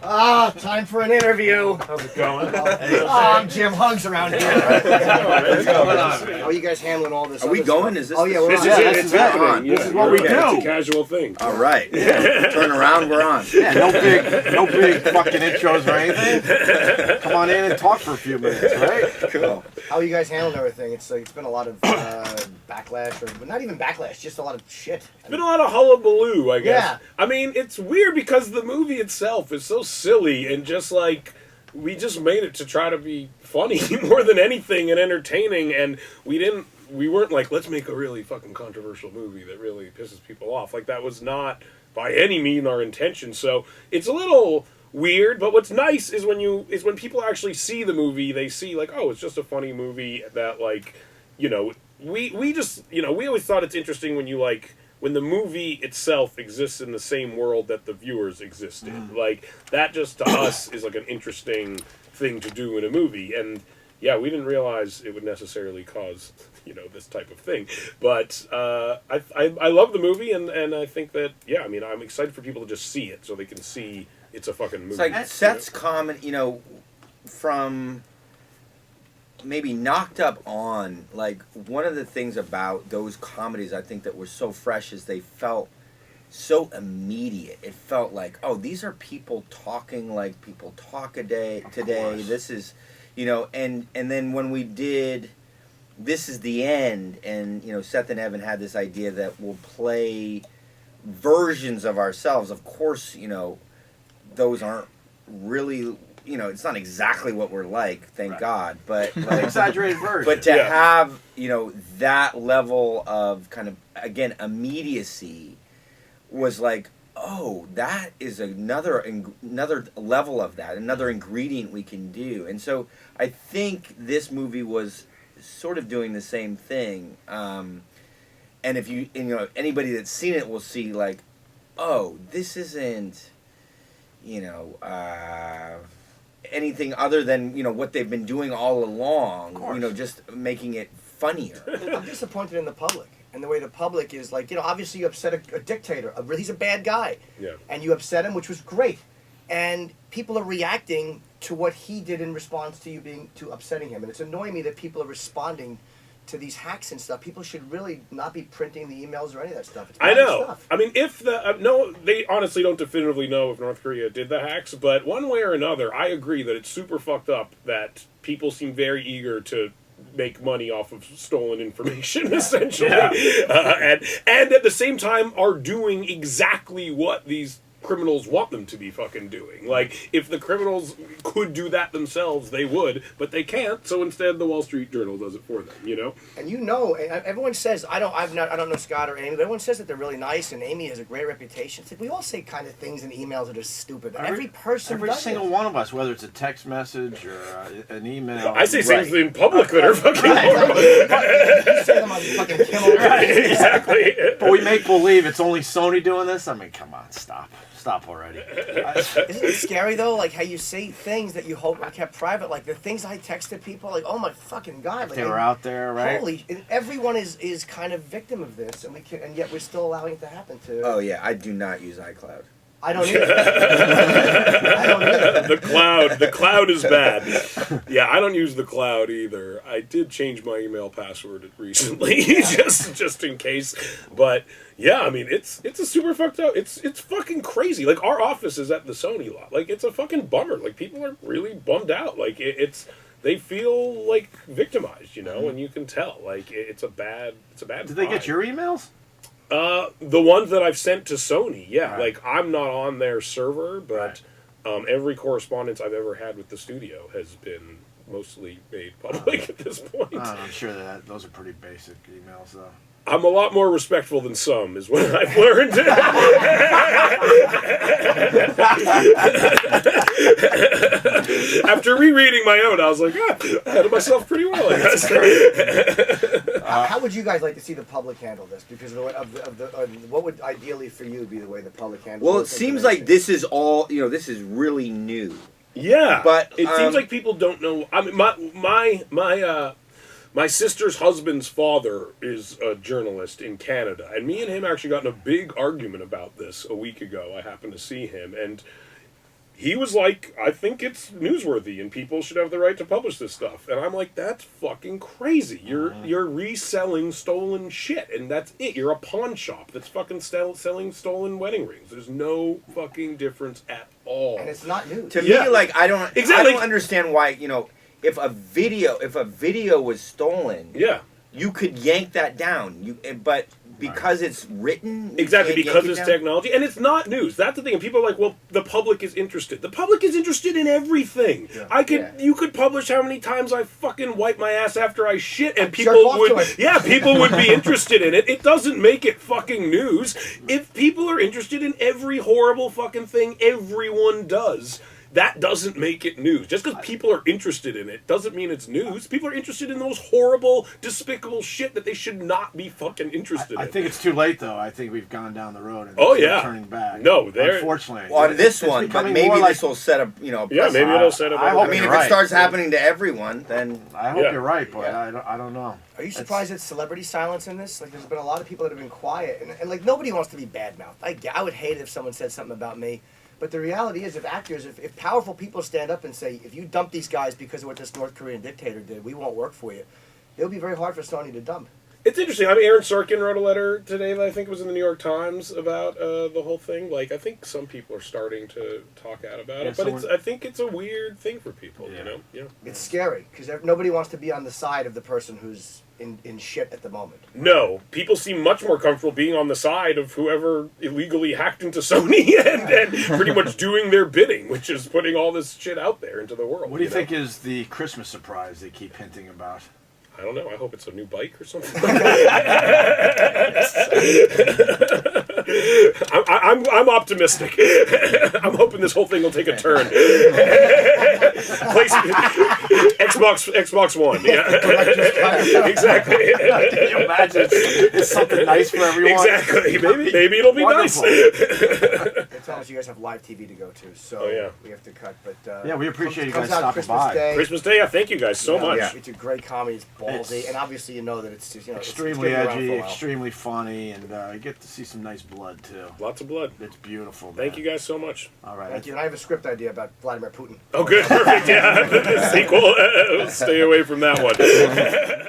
Time for an interview. How's it going? I'm Jim Hugs around here. How are you guys handling all this? Are we going? Is this? Oh yeah, we're This on. is it. This It's is happening. on. Yeah, This is what we It's do. a casual thing. All right. Turn around. We're on. Yeah, no big fucking intros or anything. Come on in and talk for a few minutes, right? Cool. How are you guys handling everything? It's been a lot of backlash, or not even backlash, just a lot of shit. It's been a lot of hullabaloo, I guess. Yeah. I mean, it's weird because the movie itself is so silly and just like we just made it to try to be funny more than anything and entertaining, and we weren't like, let's make a really fucking controversial movie that really pisses people off. Like, that was not by any means our intention. So it's a little weird, but what's nice is when people actually see the movie, they see like, oh, it's just a funny movie that, like, you know, we just, you know, we always thought it's interesting when the movie itself exists in the same world that the viewers exist in. Like, that just to us is like an interesting thing to do in a movie. And yeah, we didn't realize it would necessarily cause, you know, this type of thing. But I love the movie, and I think that, yeah, I mean, I'm excited for people to just see it so they can see it's a fucking movie. It's like Seth's comment, you know, from maybe Knocked Up on, like, one of the things about those comedies I think that were so fresh is they felt so immediate. It felt like, oh, these are people talking like people talk today. This is, you know, and then when we did This Is the End, and, you know, Seth and Evan had this idea that we'll play versions of ourselves. Of course, you know, those aren't really, you know, it's not exactly what we're like, thank God, but like, Exaggerated version. but to have, you know, that level of kind of, again, immediacy was like, oh, that is another level of that, another ingredient we can do. And so I think this movie was sort of doing the same thing. And if you know, anybody that's seen it will see, like, oh, this isn't, you know, anything other than, you know, what they've been doing all along, you know, just making it funnier. I'm disappointed in the public and the way the public is, like, you know, obviously you upset a dictator. He's a bad guy. Yeah. And you upset him, which was great. And people are reacting to what he did in response to you upsetting him. And it's annoying me that people are responding to these hacks and stuff. People should really not be printing the emails or any of that stuff. It's I know. stuff. I mean, if no, they honestly don't definitively know if North Korea did the hacks, but one way or another, I agree that it's super fucked up that people seem very eager to make money off of stolen information, essentially, and at the same time are doing exactly what these criminals want them to be fucking doing. Like, if the criminals could do that themselves, they would, but they can't. So instead, the Wall Street Journal does it for them. You know. And you know, everyone says I don't know Scott or Amy, but everyone says that they're really nice, and Amy has a great reputation. It's like we all say kind of things in emails that are stupid. Every single one of us, whether it's a text message or an email. I say things in public that are fucking horrible. You say them on fucking Kimmel. Right, exactly. But we make believe it's only Sony doing this. I mean, come on, stop already. Isn't it scary though? Like how you say things that you hope are kept private. Like the things I texted people. Like, oh my fucking God! If like, they were out there, right? Holy! Everyone is kind of victim of this, and yet we're still allowing it to happen. Oh yeah, I do not use iCloud. I don't either. I don't either. The cloud is bad. Yeah, I don't use the cloud either. I did change my email password recently, just in case. But yeah, I mean, it's a super fucked up. It's fucking crazy. Like, our office is at the Sony lot. Like, it's a fucking bummer. Like, people are really bummed out. Like, they feel like victimized, you know, and you can tell. Like, it's a bad. Did they get your emails? The ones that I've sent to Sony, yeah. Right. Like, I'm not on their server, but every correspondence I've ever had with the studio has been mostly made public at this point. I'm sure that those are pretty basic emails, though. I'm a lot more respectful than some, is what I've learned. After rereading my own, I was like, I handled myself pretty well, I guess. How would you guys like to see the public handle this? Because what would ideally for you be the way the public handles? Well, it seems like this is all, you know, this is really new. Yeah, but it seems like people don't know. I mean, my sister's husband's father is a journalist in Canada, and me and him actually got in a big argument about this a week ago. I happened to see him, and he was like, I think it's newsworthy and people should have the right to publish this stuff. And I'm like, that's fucking crazy. You're reselling stolen shit, and that's it. You're a pawn shop that's fucking selling stolen wedding rings. There's no fucking difference at all. And it's not news. To Yeah. me, like I don't Exactly. understand why, if a video was stolen, Yeah. you could yank that down. But because it's written, you Exactly, can't because yank it it's down? technology, and it's not news. That's the thing. And people are like, "Well, the public is interested." The public is interested in everything. Yeah. You could publish how many times I fucking wipe my ass after I shit, and Jerk people off would, to it. yeah, people would be interested in it. It doesn't make it fucking news. If people are interested in every horrible fucking thing everyone does, that doesn't make it news. Just because people are interested in it doesn't mean it's news. People are interested in the most horrible, despicable shit that they should not be fucking interested I in. think it's too late, though. I think we've gone down the road. And Oh, there's no yeah. turning back. No, there- unfortunately. On this It's one, but becoming maybe more like- this will set up, a Yeah, precedent. maybe it'll set up. I I hope mean, you're if right. it starts happening to everyone, then I hope Yeah. you're right, but Yeah. I don't know. Are you surprised at celebrity silence in this? Like, there's been a lot of people that have been quiet, and like nobody wants to be badmouthed. I would hate it if someone said something about me, but the reality is, if powerful people stand up and say, if you dump these guys because of what this North Korean dictator did, we won't work for you. It'll be very hard for Sony to dump. It's interesting. I mean, Aaron Sorkin wrote a letter today that I think was in the New York Times about the whole thing. Like, I think some people are starting to talk out about Yeah, it, but someone- I think it's a weird thing for people. Yeah. You know? Yeah. It's scary because nobody wants to be on the side of the person who's in shit at the moment. No, people seem much more comfortable being on the side of whoever illegally hacked into Sony and pretty much doing their bidding, which is putting all this shit out there into the world. What do you know? think is the Christmas surprise they keep hinting about? I don't know. I hope it's a new bike or something. I'm optimistic. I'm hoping this whole thing will take a turn. Xbox One. Yeah. Exactly. Can you imagine? It's something nice for everyone. Exactly. Maybe it'll be Wonderful. nice. Tell us you guys have live TV to go to, so Oh, yeah. we have to cut. But Yeah, we appreciate you comes guys out stopping Christmas by. Day. Christmas Day. Yeah. Thank you guys so much. Yeah. It's a great comedy. It's ballsy, It's and obviously you know that it's just, Extremely it's gonna be around for edgy, a while. extremely funny, and you get to see some nice blood too. Lots of blood. It's beautiful. Thank man. you guys so much. All right. Thank you. And I have a script idea about Vladimir Putin. Oh, good. Perfect. Yeah. Sequel. Stay away from that one.